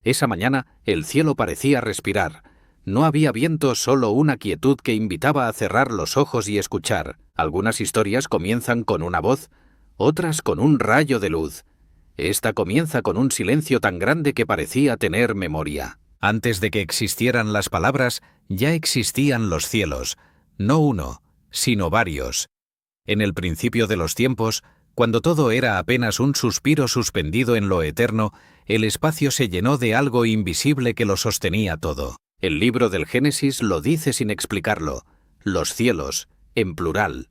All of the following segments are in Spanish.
Esa mañana el cielo parecía respirar. No había viento, solo una quietud que invitaba a cerrar los ojos y escuchar. Algunas historias comienzan con una voz, otras con un rayo de luz. Esta comienza con un silencio tan grande que parecía tener memoria. Antes de que existieran las palabras, ya existían los cielos, no uno, sino varios. En el principio de los tiempos, cuando todo era apenas un suspiro suspendido en lo eterno, el espacio se llenó de algo invisible que lo sostenía todo. El libro del Génesis lo dice sin explicarlo: los cielos, en plural.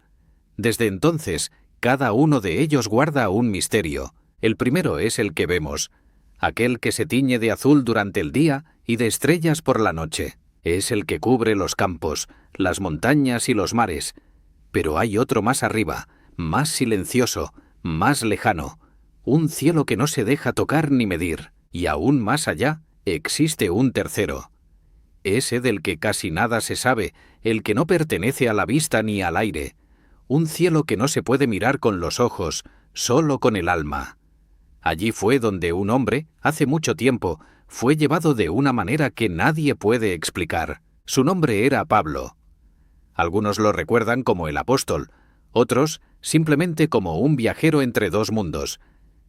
Desde entonces, cada uno de ellos guarda un misterio. El primero es el que vemos, aquel que se tiñe de azul durante el día y de estrellas por la noche. Es el que cubre los campos, las montañas y los mares. Pero hay otro más arriba, más silencioso, más lejano, un cielo que no se deja tocar ni medir, y aún más allá existe un tercero. Ese del que casi nada se sabe, el que no pertenece a la vista ni al aire, un cielo que no se puede mirar con los ojos, solo con el alma. Allí fue donde un hombre, hace mucho tiempo, fue llevado de una manera que nadie puede explicar. Su nombre era Pablo. Algunos lo recuerdan como el apóstol, otros simplemente como un viajero entre dos mundos.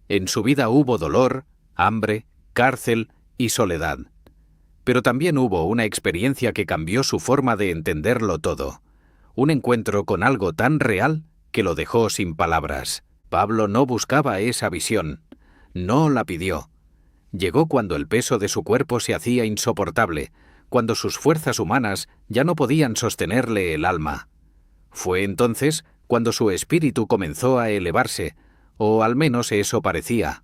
En su vida hubo dolor, hambre, cárcel y soledad. Pero también hubo una experiencia que cambió su forma de entenderlo todo. Un encuentro con algo tan real que lo dejó sin palabras. Pablo no buscaba esa visión, no la pidió. Llegó cuando el peso de su cuerpo se hacía insoportable, cuando sus fuerzas humanas ya no podían sostenerle el alma. Fue entonces cuando su espíritu comenzó a elevarse, o al menos eso parecía.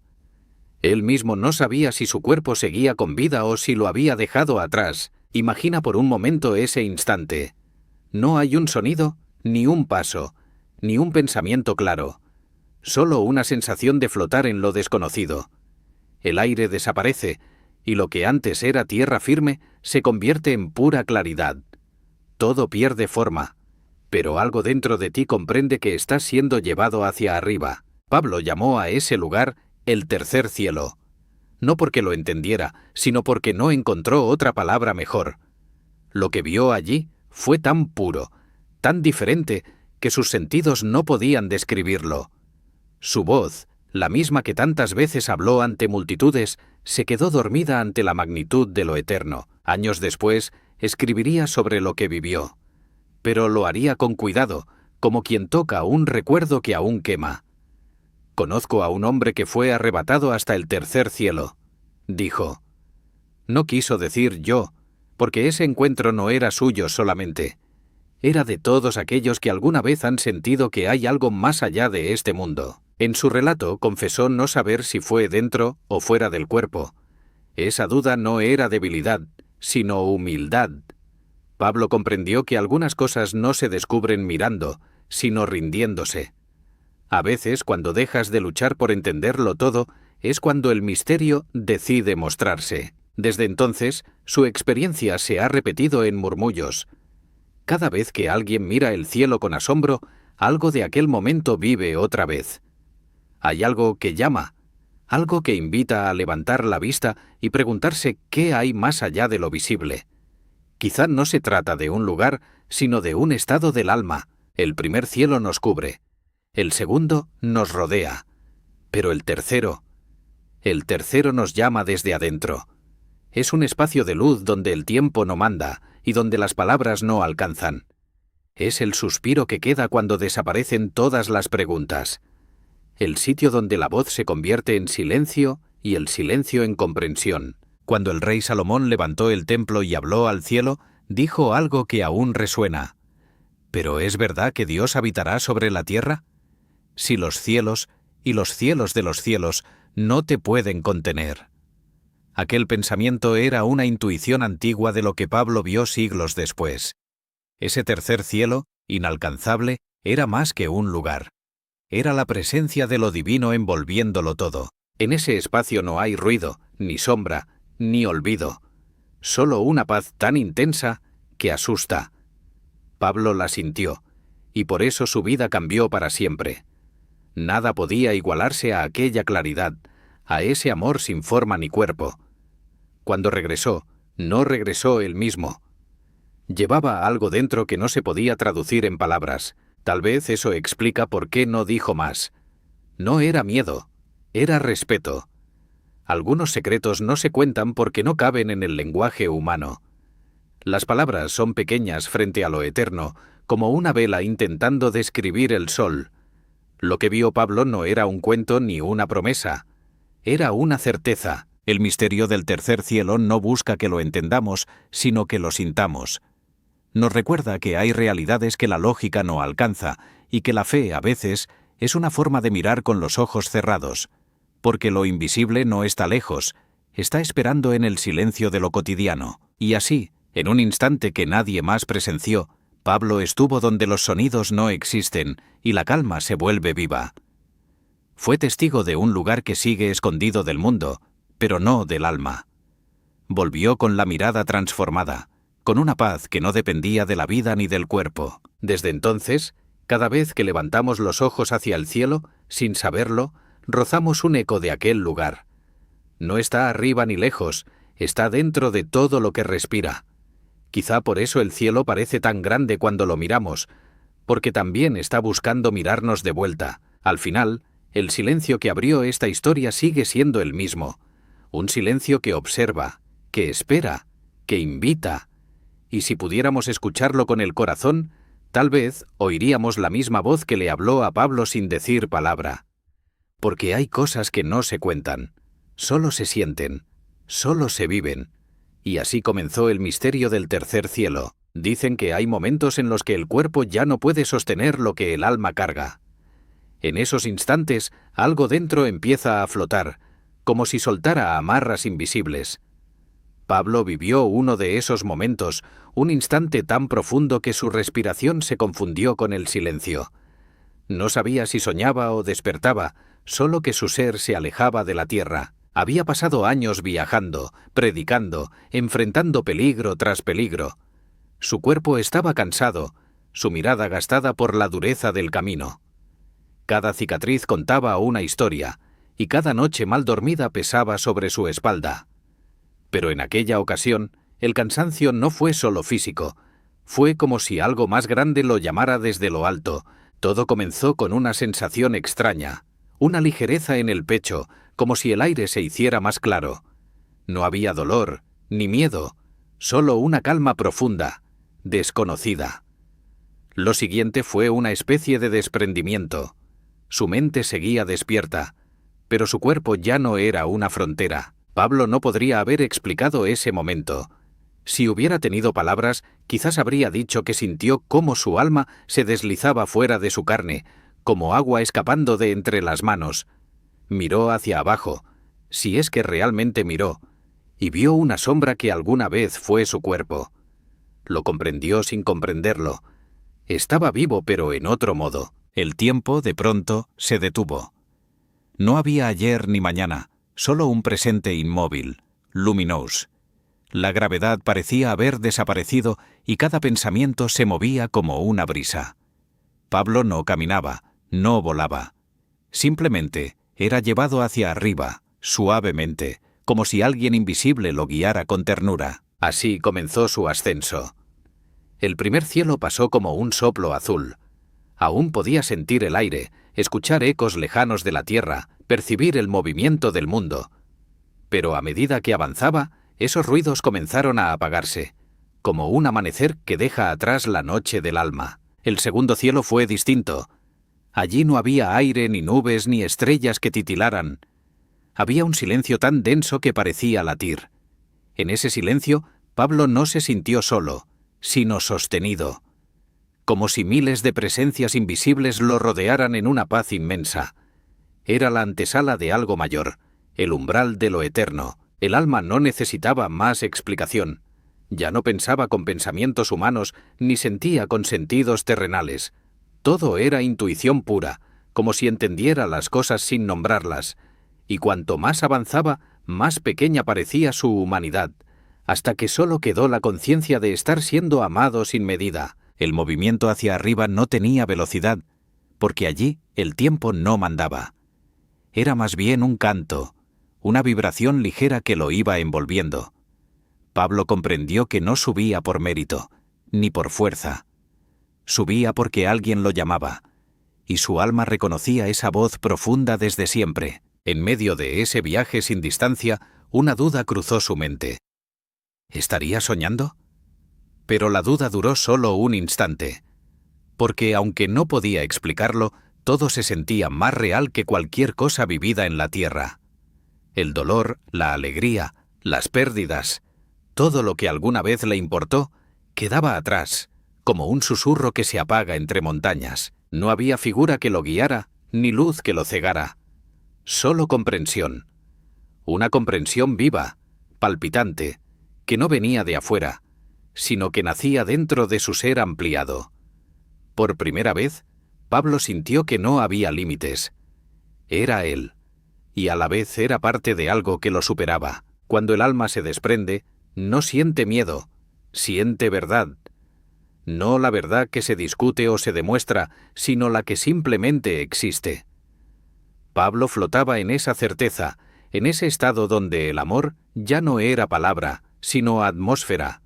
Él mismo no sabía si su cuerpo seguía con vida o si lo había dejado atrás. Imagina por un momento ese instante. No hay un sonido, ni un paso, ni un pensamiento claro. Solo una sensación de flotar en lo desconocido. El aire desaparece, y lo que antes era tierra firme se convierte en pura claridad. Todo pierde forma, pero algo dentro de ti comprende que estás siendo llevado hacia arriba. Pablo llamó a ese lugar el tercer cielo. No porque lo entendiera, sino porque no encontró otra palabra mejor. Lo que vio allí fue tan puro, tan diferente, que sus sentidos no podían describirlo. Su voz, la misma que tantas veces habló ante multitudes, se quedó dormida ante la magnitud de lo eterno. Años después, escribiría sobre lo que vivió. Pero lo haría con cuidado, como quien toca un recuerdo que aún quema. Conozco a un hombre que fue arrebatado hasta el tercer cielo. Dijo. No quiso decir yo, porque ese encuentro no era suyo solamente. Era de todos aquellos que alguna vez han sentido que hay algo más allá de este mundo. En su relato confesó no saber si fue dentro o fuera del cuerpo. Esa duda no era debilidad, sino humildad. Pablo comprendió que algunas cosas no se descubren mirando, sino rindiéndose. A veces, cuando dejas de luchar por entenderlo todo, es cuando el misterio decide mostrarse. Desde entonces, su experiencia se ha repetido en murmullos. Cada vez que alguien mira el cielo con asombro, algo de aquel momento vive otra vez. Hay algo que llama, algo que invita a levantar la vista y preguntarse qué hay más allá de lo visible. Quizá no se trata de un lugar, sino de un estado del alma. El primer cielo nos cubre. El segundo nos rodea. Pero el tercero nos llama desde adentro. Es un espacio de luz donde el tiempo no manda y donde las palabras no alcanzan. Es el suspiro que queda cuando desaparecen todas las preguntas. El sitio donde la voz se convierte en silencio y el silencio en comprensión. Cuando el rey Salomón levantó el templo y habló al cielo, dijo algo que aún resuena. ¿Pero es verdad que Dios habitará sobre la tierra? Si los cielos y los cielos de los cielos no te pueden contener. Aquel pensamiento era una intuición antigua de lo que Pablo vio siglos después. Ese tercer cielo, inalcanzable, era más que un lugar. Era la presencia de lo divino envolviéndolo todo. En ese espacio no hay ruido, ni sombra, ni olvido. Solo una paz tan intensa que asusta. Pablo la sintió, y por eso su vida cambió para siempre. Nada podía igualarse a aquella claridad, a ese amor sin forma ni cuerpo. Cuando regresó, no regresó él mismo. Llevaba algo dentro que no se podía traducir en palabras. Tal vez eso explica por qué no dijo más. No era miedo, era respeto. Algunos secretos no se cuentan porque no caben en el lenguaje humano. Las palabras son pequeñas frente a lo eterno, como una vela intentando describir el sol. Lo que vio Pablo no era un cuento ni una promesa. Era una certeza. El misterio del tercer cielo no busca que lo entendamos, sino que lo sintamos. Nos recuerda que hay realidades que la lógica no alcanza y que la fe, a veces, es una forma de mirar con los ojos cerrados, porque lo invisible no está lejos, está esperando en el silencio de lo cotidiano. Y así, en un instante que nadie más presenció, Pablo estuvo donde los sonidos no existen y la calma se vuelve viva. Fue testigo de un lugar que sigue escondido del mundo, pero no del alma. Volvió con la mirada transformada, con una paz que no dependía de la vida ni del cuerpo. Desde entonces, cada vez que levantamos los ojos hacia el cielo, sin saberlo, rozamos un eco de aquel lugar. No está arriba ni lejos, está dentro de todo lo que respira. Quizá por eso el cielo parece tan grande cuando lo miramos, porque también está buscando mirarnos de vuelta. Al final, el silencio que abrió esta historia sigue siendo el mismo. Un silencio que observa, que espera, que invita. Y si pudiéramos escucharlo con el corazón, tal vez oiríamos la misma voz que le habló a Pablo sin decir palabra. Porque hay cosas que no se cuentan, solo se sienten, solo se viven. Y así comenzó el misterio del tercer cielo. Dicen que hay momentos en los que el cuerpo ya no puede sostener lo que el alma carga. En esos instantes, algo dentro empieza a flotar, como si soltara amarras invisibles. Pablo vivió uno de esos momentos, un instante tan profundo que su respiración se confundió con el silencio. No sabía si soñaba o despertaba, solo que su ser se alejaba de la tierra. Había pasado años viajando, predicando, enfrentando peligro tras peligro. Su cuerpo estaba cansado, su mirada gastada por la dureza del camino. Cada cicatriz contaba una historia, y cada noche mal dormida pesaba sobre su espalda. Pero en aquella ocasión, el cansancio no fue solo físico, fue como si algo más grande lo llamara desde lo alto. Todo comenzó con una sensación extraña, una ligereza en el pecho, como si el aire se hiciera más claro. No había dolor, ni miedo, solo una calma profunda, desconocida. Lo siguiente fue una especie de desprendimiento. Su mente seguía despierta, pero su cuerpo ya no era una frontera. Pablo no podría haber explicado ese momento. Si hubiera tenido palabras, quizás habría dicho que sintió cómo su alma se deslizaba fuera de su carne, como agua escapando de entre las manos. Miró hacia abajo, si es que realmente miró, y vio una sombra que alguna vez fue su cuerpo. Lo comprendió sin comprenderlo. Estaba vivo, pero en otro modo. El tiempo, de pronto, se detuvo. No había ayer ni mañana, solo un presente inmóvil, luminoso. La gravedad parecía haber desaparecido y cada pensamiento se movía como una brisa. Pablo no caminaba, no volaba. Simplemente era llevado hacia arriba, suavemente, como si alguien invisible lo guiara con ternura. Así comenzó su ascenso. El primer cielo pasó como un soplo azul. Aún podía sentir el aire, escuchar ecos lejanos de la tierra, percibir el movimiento del mundo. Pero a medida que avanzaba, esos ruidos comenzaron a apagarse, como un amanecer que deja atrás la noche del alma. El segundo cielo fue distinto. Allí no había aire, ni nubes, ni estrellas que titilaran. Había un silencio tan denso que parecía latir. En ese silencio, Pablo no se sintió solo, sino sostenido, como si miles de presencias invisibles lo rodearan en una paz inmensa. Era la antesala de algo mayor, el umbral de lo eterno. El alma no necesitaba más explicación. Ya no pensaba con pensamientos humanos ni sentía con sentidos terrenales. Todo era intuición pura, como si entendiera las cosas sin nombrarlas. Y cuanto más avanzaba, más pequeña parecía su humanidad, hasta que solo quedó la conciencia de estar siendo amado sin medida. El movimiento hacia arriba no tenía velocidad, porque allí el tiempo no mandaba. Era más bien un canto, una vibración ligera que lo iba envolviendo. Pablo comprendió que no subía por mérito, ni por fuerza. Subía porque alguien lo llamaba, y su alma reconocía esa voz profunda desde siempre. En medio de ese viaje sin distancia, una duda cruzó su mente. ¿Estaría soñando? Pero la duda duró solo un instante, porque aunque no podía explicarlo, todo se sentía más real que cualquier cosa vivida en la tierra. El dolor, la alegría, las pérdidas, todo lo que alguna vez le importó, quedaba atrás, como un susurro que se apaga entre montañas. No había figura que lo guiara, ni luz que lo cegara. Solo comprensión. Una comprensión viva, palpitante, que no venía de afuera, sino que nacía dentro de su ser ampliado. Por primera vez, Pablo sintió que no había límites. Era él, y a la vez era parte de algo que lo superaba. Cuando el alma se desprende, no siente miedo, siente verdad. No la verdad que se discute o se demuestra, sino la que simplemente existe. Pablo flotaba en esa certeza, en ese estado donde el amor ya no era palabra, sino atmósfera.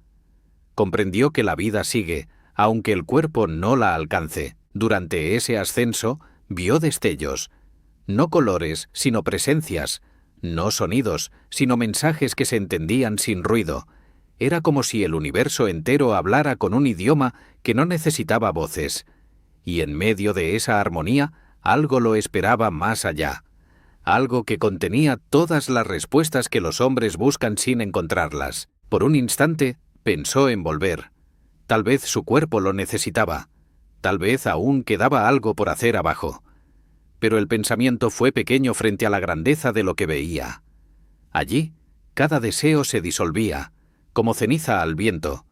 Comprendió que la vida sigue, aunque el cuerpo no la alcance. Durante ese ascenso, vio destellos, no colores, sino presencias, no sonidos, sino mensajes que se entendían sin ruido. Era como si el universo entero hablara con un idioma que no necesitaba voces. Y en medio de esa armonía, algo lo esperaba más allá. Algo que contenía todas las respuestas que los hombres buscan sin encontrarlas. Por un instante, pensó en volver. Tal vez su cuerpo lo necesitaba. Tal vez aún quedaba algo por hacer abajo. Pero el pensamiento fue pequeño frente a la grandeza de lo que veía. Allí, cada deseo se disolvía, como ceniza al viento.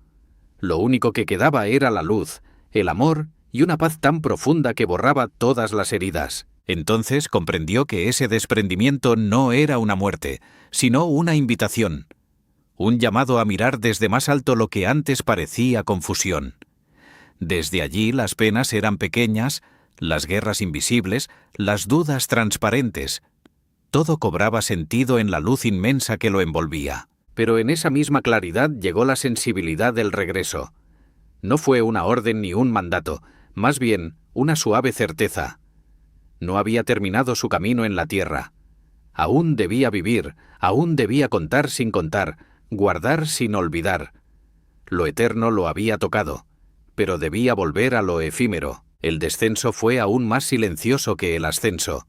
Lo único que quedaba era la luz, el amor y una paz tan profunda que borraba todas las heridas. Entonces comprendió que ese desprendimiento no era una muerte, sino una invitación. Un llamado a mirar desde más alto lo que antes parecía confusión. Desde allí las penas eran pequeñas, las guerras invisibles, las dudas transparentes. Todo cobraba sentido en la luz inmensa que lo envolvía. Pero en esa misma claridad llegó la sensibilidad del regreso. No fue una orden ni un mandato, más bien una suave certeza. No había terminado su camino en la tierra. Aún debía vivir, aún debía contar sin contar, guardar sin olvidar. Lo eterno lo había tocado, pero debía volver a lo efímero. El descenso fue aún más silencioso que el ascenso.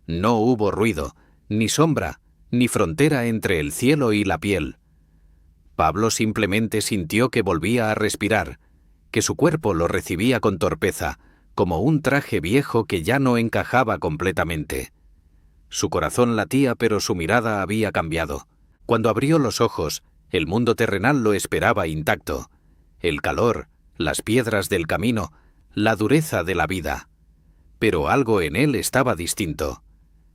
No hubo ruido, ni sombra, ni frontera entre el cielo y la piel. Pablo simplemente sintió que volvía a respirar, que su cuerpo lo recibía con torpeza, como un traje viejo que ya no encajaba completamente. Su corazón latía, pero su mirada había cambiado. Cuando abrió los ojos, el mundo terrenal lo esperaba intacto. El calor, las piedras del camino, la dureza de la vida. Pero algo en él estaba distinto.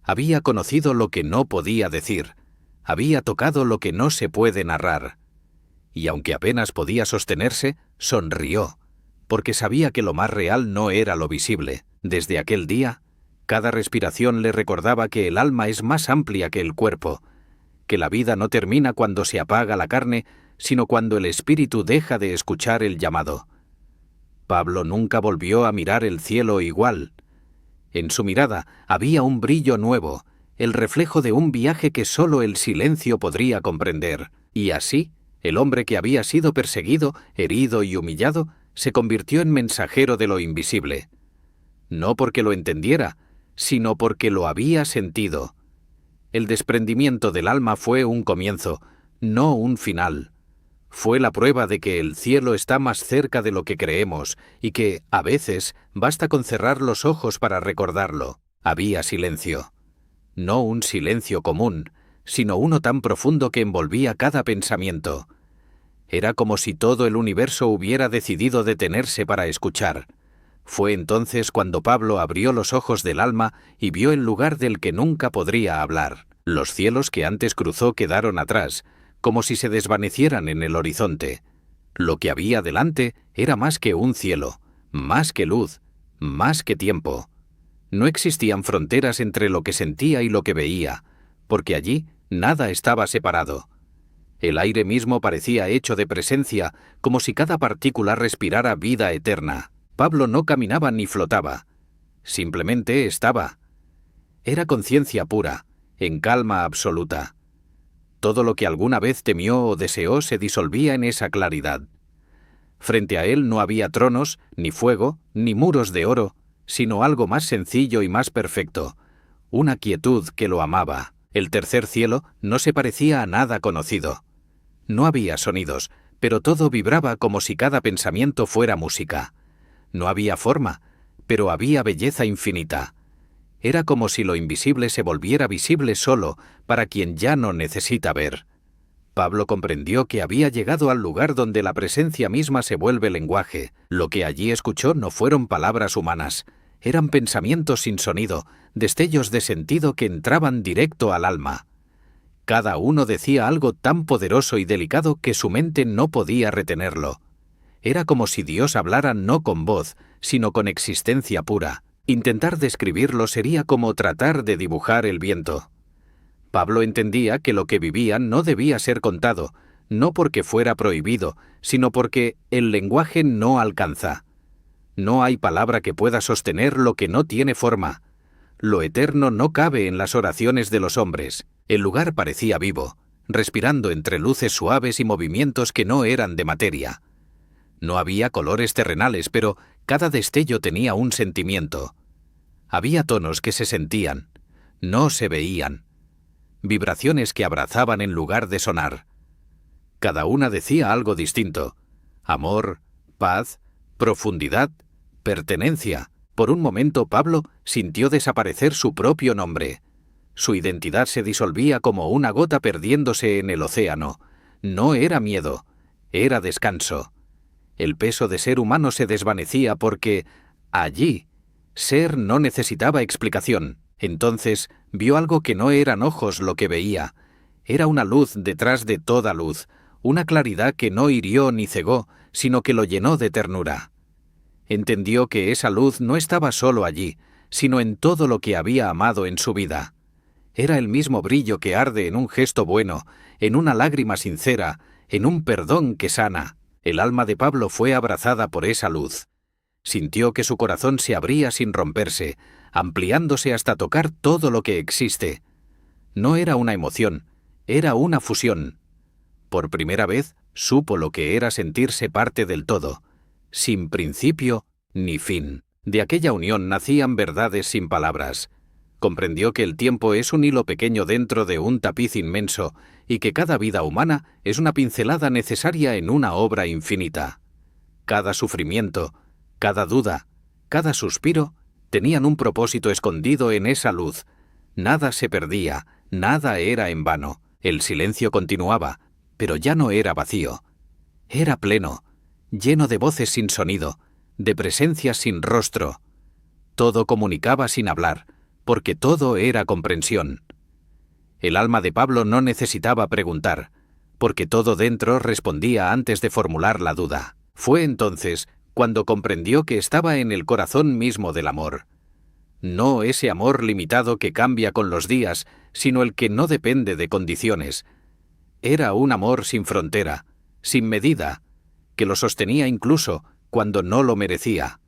Había conocido lo que no podía decir. Había tocado lo que no se puede narrar. Y aunque apenas podía sostenerse, sonrió, porque sabía que lo más real no era lo visible. Desde aquel día, cada respiración le recordaba que el alma es más amplia que el cuerpo, que la vida no termina cuando se apaga la carne, sino cuando el espíritu deja de escuchar el llamado. Pablo nunca volvió a mirar el cielo igual. En su mirada había un brillo nuevo, el reflejo de un viaje que solo el silencio podría comprender. Y así, el hombre que había sido perseguido, herido y humillado, se convirtió en mensajero de lo invisible. No porque lo entendiera, sino porque lo había sentido. El desprendimiento del alma fue un comienzo, no un final. Fue la prueba de que el cielo está más cerca de lo que creemos y que, a veces, basta con cerrar los ojos para recordarlo. Había silencio. No un silencio común, sino uno tan profundo que envolvía cada pensamiento. Era como si todo el universo hubiera decidido detenerse para escuchar. Fue entonces cuando Pablo abrió los ojos del alma y vio el lugar del que nunca podría hablar. Los cielos que antes cruzó quedaron atrás, como si se desvanecieran en el horizonte. Lo que había delante era más que un cielo, más que luz, más que tiempo. No existían fronteras entre lo que sentía y lo que veía, porque allí nada estaba separado. El aire mismo parecía hecho de presencia, como si cada partícula respirara vida eterna. Pablo no caminaba ni flotaba. Simplemente estaba. Era conciencia pura, en calma absoluta. Todo lo que alguna vez temió o deseó se disolvía en esa claridad. Frente a él no había tronos, ni fuego, ni muros de oro, sino algo más sencillo y más perfecto, una quietud que lo amaba. El tercer cielo no se parecía a nada conocido. No había sonidos, pero todo vibraba como si cada pensamiento fuera música. No había forma, pero había belleza infinita. Era como si lo invisible se volviera visible solo para quien ya no necesita ver. Pablo comprendió que había llegado al lugar donde la presencia misma se vuelve lenguaje. Lo que allí escuchó no fueron palabras humanas, eran pensamientos sin sonido, destellos de sentido que entraban directo al alma. Cada uno decía algo tan poderoso y delicado que su mente no podía retenerlo. Era como si Dios hablara no con voz, sino con existencia pura. Intentar describirlo sería como tratar de dibujar el viento. Pablo entendía que lo que vivían no debía ser contado, no porque fuera prohibido, sino porque el lenguaje no alcanza. No hay palabra que pueda sostener lo que no tiene forma. Lo eterno no cabe en las oraciones de los hombres. El lugar parecía vivo, respirando entre luces suaves y movimientos que no eran de materia. No había colores terrenales, pero cada destello tenía un sentimiento. Había tonos que se sentían, no se veían. Vibraciones que abrazaban en lugar de sonar. Cada una decía algo distinto. Amor, paz, profundidad, pertenencia. Por un momento Pablo sintió desaparecer su propio nombre. Su identidad se disolvía como una gota perdiéndose en el océano. No era miedo, era descanso. El peso de ser humano se desvanecía porque, allí, ser no necesitaba explicación. Entonces vio algo que no eran ojos lo que veía. Era una luz detrás de toda luz, una claridad que no hirió ni cegó, sino que lo llenó de ternura. Entendió que esa luz no estaba solo allí, sino en todo lo que había amado en su vida. Era el mismo brillo que arde en un gesto bueno, en una lágrima sincera, en un perdón que sana. El alma de Pablo fue abrazada por esa luz. Sintió que su corazón se abría sin romperse, ampliándose hasta tocar todo lo que existe. No era una emoción, era una fusión. Por primera vez supo lo que era sentirse parte del todo, sin principio ni fin. De aquella unión nacían verdades sin palabras. Comprendió que el tiempo es un hilo pequeño dentro de un tapiz inmenso y que cada vida humana es una pincelada necesaria en una obra infinita. Cada sufrimiento, cada duda, cada suspiro tenían un propósito escondido en esa luz. Nada se perdía, nada era en vano. El silencio continuaba, pero ya no era vacío. Era pleno, lleno de voces sin sonido, de presencias sin rostro. Todo comunicaba sin hablar, porque todo era comprensión. El alma de Pablo no necesitaba preguntar, porque todo dentro respondía antes de formular la duda. Fue entonces cuando comprendió que estaba en el corazón mismo del amor. No ese amor limitado que cambia con los días, sino el que no depende de condiciones. Era un amor sin frontera, sin medida, que lo sostenía incluso cuando no lo merecía.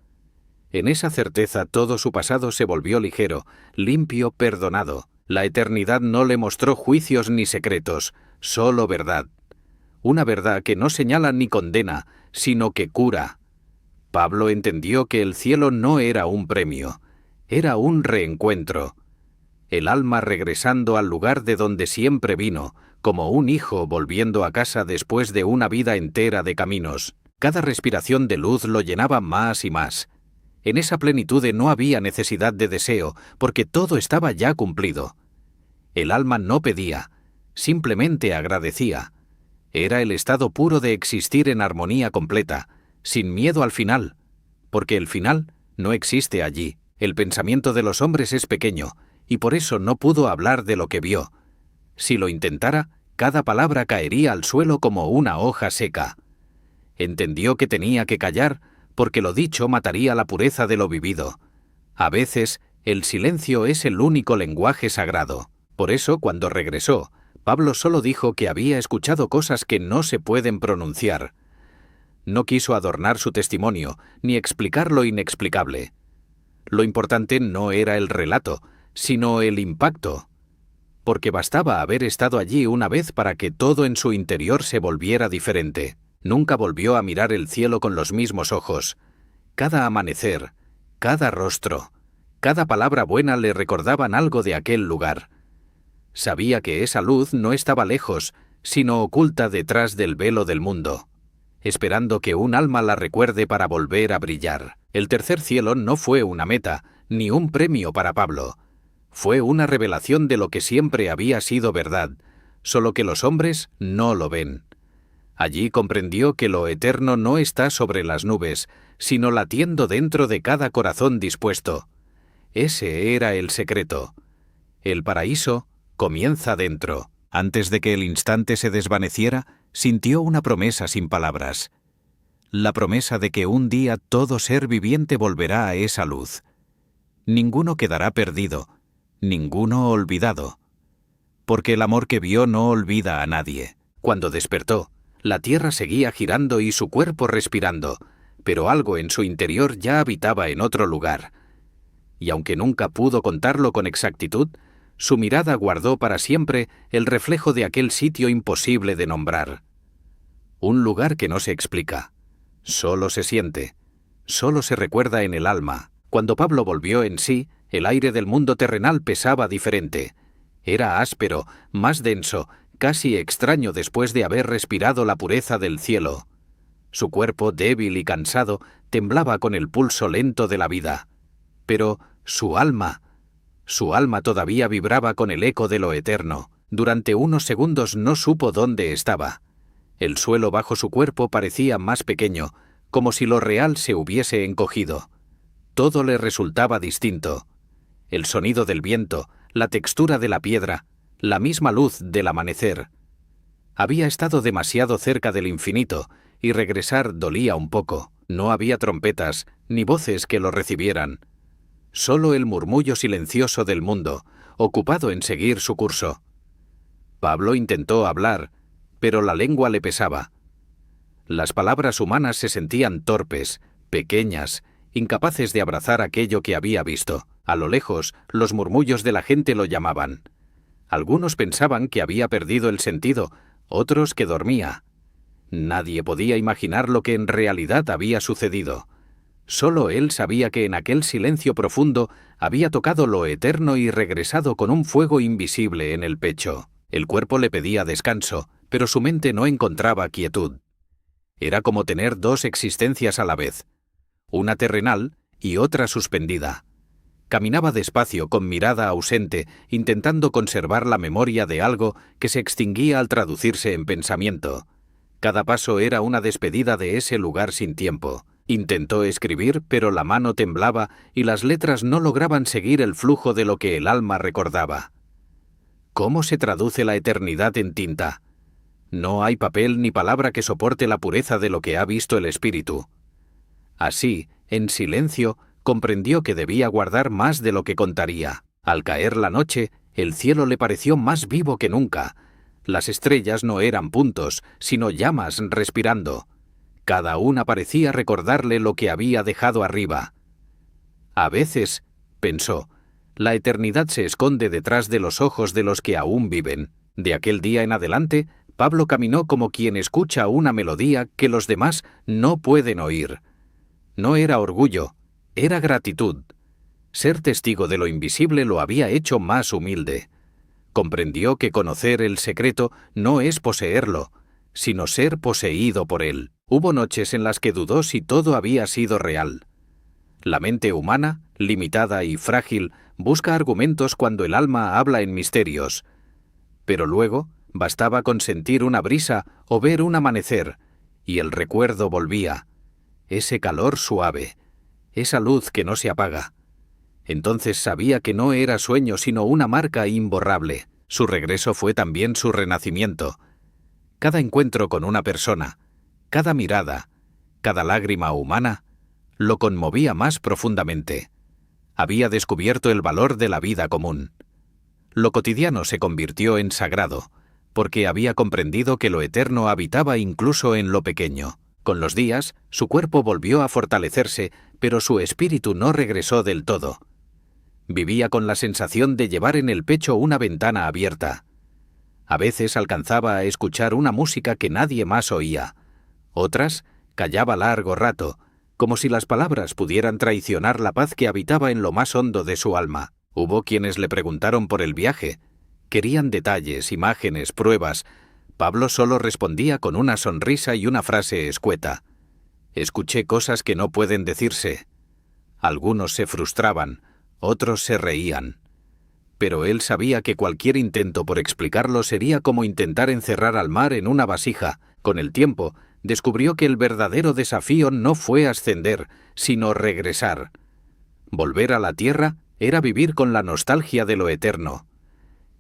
En esa certeza todo su pasado se volvió ligero, limpio, perdonado. La eternidad no le mostró juicios ni secretos, solo verdad. Una verdad que no señala ni condena, sino que cura. Pablo entendió que el cielo no era un premio, era un reencuentro. El alma regresando al lugar de donde siempre vino, como un hijo volviendo a casa después de una vida entera de caminos. Cada respiración de luz lo llenaba más y más. En esa plenitud no había necesidad de deseo, porque todo estaba ya cumplido. El alma no pedía, simplemente agradecía. Era el estado puro de existir en armonía completa, sin miedo al final, porque el final no existe allí. El pensamiento de los hombres es pequeño, y por eso no pudo hablar de lo que vio. Si lo intentara, cada palabra caería al suelo como una hoja seca. Entendió que tenía que callar, porque lo dicho mataría la pureza de lo vivido. A veces, el silencio es el único lenguaje sagrado. Por eso, cuando regresó, Pablo solo dijo que había escuchado cosas que no se pueden pronunciar. No quiso adornar su testimonio, ni explicar lo inexplicable. Lo importante no era el relato, sino el impacto. Porque bastaba haber estado allí una vez para que todo en su interior se volviera diferente. Nunca volvió a mirar el cielo con los mismos ojos. Cada amanecer, cada rostro, cada palabra buena le recordaban algo de aquel lugar. Sabía que esa luz no estaba lejos, sino oculta detrás del velo del mundo, esperando que un alma la recuerde para volver a brillar. El tercer cielo no fue una meta, ni un premio para Pablo. Fue una revelación de lo que siempre había sido verdad, solo que los hombres no lo ven. Allí comprendió que lo eterno no está sobre las nubes, sino latiendo dentro de cada corazón dispuesto. Ese era el secreto. El paraíso comienza dentro. Antes de que el instante se desvaneciera, sintió una promesa sin palabras. La promesa de que un día todo ser viviente volverá a esa luz. Ninguno quedará perdido, ninguno olvidado. Porque el amor que vio no olvida a nadie. Cuando despertó, la tierra seguía girando y su cuerpo respirando, pero algo en su interior ya habitaba en otro lugar. Y aunque nunca pudo contarlo con exactitud, su mirada guardó para siempre el reflejo de aquel sitio imposible de nombrar. Un lugar que no se explica, solo se siente, solo se recuerda en el alma. Cuando Pablo volvió en sí, el aire del mundo terrenal pesaba diferente. Era áspero, más denso, casi extraño después de haber respirado la pureza del cielo. Su cuerpo, débil y cansado, temblaba con el pulso lento de la vida. Pero su alma todavía vibraba con el eco de lo eterno. Durante unos segundos no supo dónde estaba. El suelo bajo su cuerpo parecía más pequeño, como si lo real se hubiese encogido. Todo le resultaba distinto. El sonido del viento, la textura de la piedra, la misma luz del amanecer. Había estado demasiado cerca del infinito, y regresar dolía un poco. No había trompetas, ni voces que lo recibieran. Solo el murmullo silencioso del mundo, ocupado en seguir su curso. Pablo intentó hablar, pero la lengua le pesaba. Las palabras humanas se sentían torpes, pequeñas, incapaces de abrazar aquello que había visto. A lo lejos, los murmullos de la gente lo llamaban. Algunos pensaban que había perdido el sentido, otros que dormía. Nadie podía imaginar lo que en realidad había sucedido. Solo él sabía que en aquel silencio profundo había tocado lo eterno y regresado con un fuego invisible en el pecho. El cuerpo le pedía descanso, pero su mente no encontraba quietud. Era como tener dos existencias a la vez, una terrenal y otra suspendida. Caminaba despacio, con mirada ausente, intentando conservar la memoria de algo que se extinguía al traducirse en pensamiento. Cada paso era una despedida de ese lugar sin tiempo. Intentó escribir, pero la mano temblaba y las letras no lograban seguir el flujo de lo que el alma recordaba. ¿Cómo se traduce la eternidad en tinta? No hay papel ni palabra que soporte la pureza de lo que ha visto el espíritu. Así, en silencio, comprendió que debía guardar más de lo que contaría. Al caer la noche, el cielo le pareció más vivo que nunca. Las estrellas no eran puntos, sino llamas respirando. Cada una parecía recordarle lo que había dejado arriba. A veces, pensó, la eternidad se esconde detrás de los ojos de los que aún viven. De aquel día en adelante, Pablo caminó como quien escucha una melodía que los demás no pueden oír. No era orgullo, era gratitud. Ser testigo de lo invisible lo había hecho más humilde. Comprendió que conocer el secreto no es poseerlo, sino ser poseído por él. Hubo noches en las que dudó si todo había sido real. La mente humana, limitada y frágil, busca argumentos cuando el alma habla en misterios. Pero luego, bastaba con sentir una brisa o ver un amanecer, y el recuerdo volvía. Ese calor suave, esa luz que no se apaga. Entonces sabía que no era sueño sino una marca imborrable. Su regreso fue también su renacimiento. Cada encuentro con una persona, cada mirada, cada lágrima humana, lo conmovía más profundamente. Había descubierto el valor de la vida común. Lo cotidiano se convirtió en sagrado. porque había comprendido que lo eterno habitaba incluso en lo pequeño. Con los días, su cuerpo volvió a fortalecerse, pero su espíritu no regresó del todo. Vivía con la sensación de llevar en el pecho una ventana abierta. A veces alcanzaba a escuchar una música que nadie más oía. Otras, callaba largo rato, como si las palabras pudieran traicionar la paz que habitaba en lo más hondo de su alma. Hubo quienes le preguntaron por el viaje. Querían detalles, imágenes, pruebas. Pablo solo respondía con una sonrisa y una frase escueta. Escuché cosas que no pueden decirse. Algunos se frustraban, otros se reían. Pero él sabía que cualquier intento por explicarlo sería como intentar encerrar al mar en una vasija. Con el tiempo, descubrió que el verdadero desafío no fue ascender, sino regresar. Volver a la tierra era vivir con la nostalgia de lo eterno.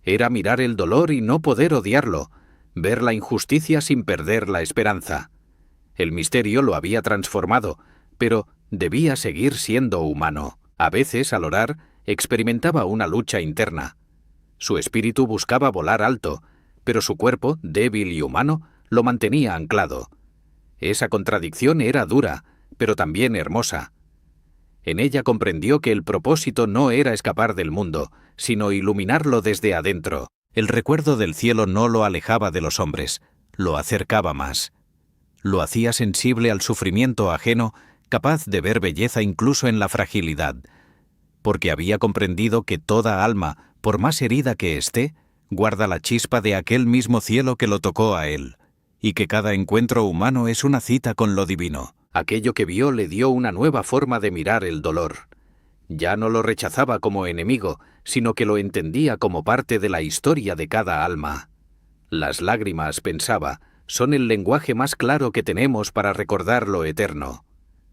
Era mirar el dolor y no poder odiarlo, ver la injusticia sin perder la esperanza. El misterio lo había transformado, pero debía seguir siendo humano. A veces, al orar, experimentaba una lucha interna. Su espíritu buscaba volar alto, pero su cuerpo, débil y humano, lo mantenía anclado. Esa contradicción era dura, pero también hermosa. En ella comprendió que el propósito no era escapar del mundo, sino iluminarlo desde adentro. El recuerdo del cielo no lo alejaba de los hombres, lo acercaba más. Lo hacía sensible al sufrimiento ajeno, capaz de ver belleza incluso en la fragilidad, porque había comprendido que toda alma, por más herida que esté, guarda la chispa de aquel mismo cielo que lo tocó a él, y que cada encuentro humano es una cita con lo divino. Aquello que vio le dio una nueva forma de mirar el dolor. Ya no lo rechazaba como enemigo, sino que lo entendía como parte de la historia de cada alma. Las lágrimas, pensaba, son el lenguaje más claro que tenemos para recordar lo eterno.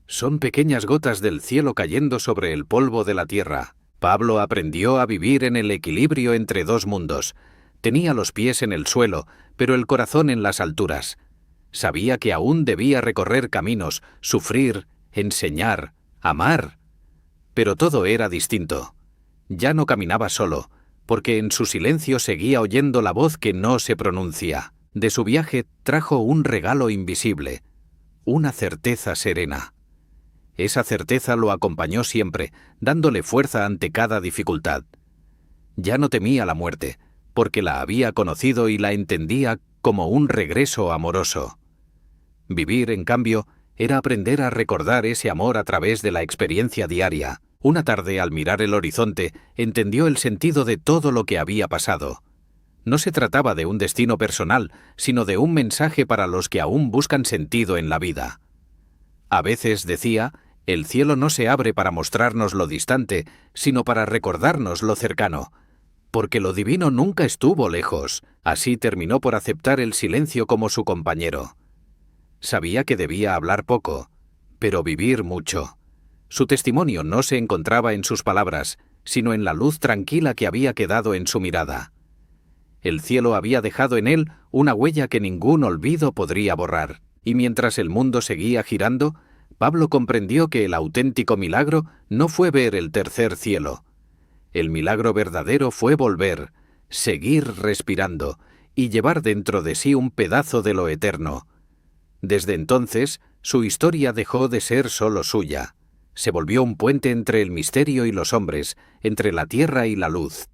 Son pequeñas gotas del cielo cayendo sobre el polvo de la tierra. Pablo aprendió a vivir en el equilibrio entre dos mundos. Tenía los pies en el suelo, pero el corazón en las alturas. Sabía que aún debía recorrer caminos, sufrir, enseñar, amar. Pero todo era distinto. Ya no caminaba solo, porque en su silencio seguía oyendo la voz que no se pronuncia. De su viaje trajo un regalo invisible, una certeza serena. Esa certeza lo acompañó siempre, dándole fuerza ante cada dificultad. Ya no temía la muerte, porque la había conocido y la entendía como un regreso amoroso. Vivir, en cambio, era aprender a recordar ese amor a través de la experiencia diaria. Una tarde, al mirar el horizonte, entendió el sentido de todo lo que había pasado. No se trataba de un destino personal, sino de un mensaje para los que aún buscan sentido en la vida. A veces, decía, el cielo no se abre para mostrarnos lo distante, sino para recordarnos lo cercano, porque lo divino nunca estuvo lejos. Así terminó por aceptar el silencio como su compañero. Sabía que debía hablar poco, pero vivir mucho. Su testimonio no se encontraba en sus palabras, sino en la luz tranquila que había quedado en su mirada. El cielo había dejado en él una huella que ningún olvido podría borrar, y mientras el mundo seguía girando, Pablo comprendió que el auténtico milagro no fue ver el tercer cielo. El milagro verdadero fue volver, seguir respirando y llevar dentro de sí un pedazo de lo eterno. Desde entonces, su historia dejó de ser solo suya. Se volvió un puente entre el misterio y los hombres, entre la tierra y la luz.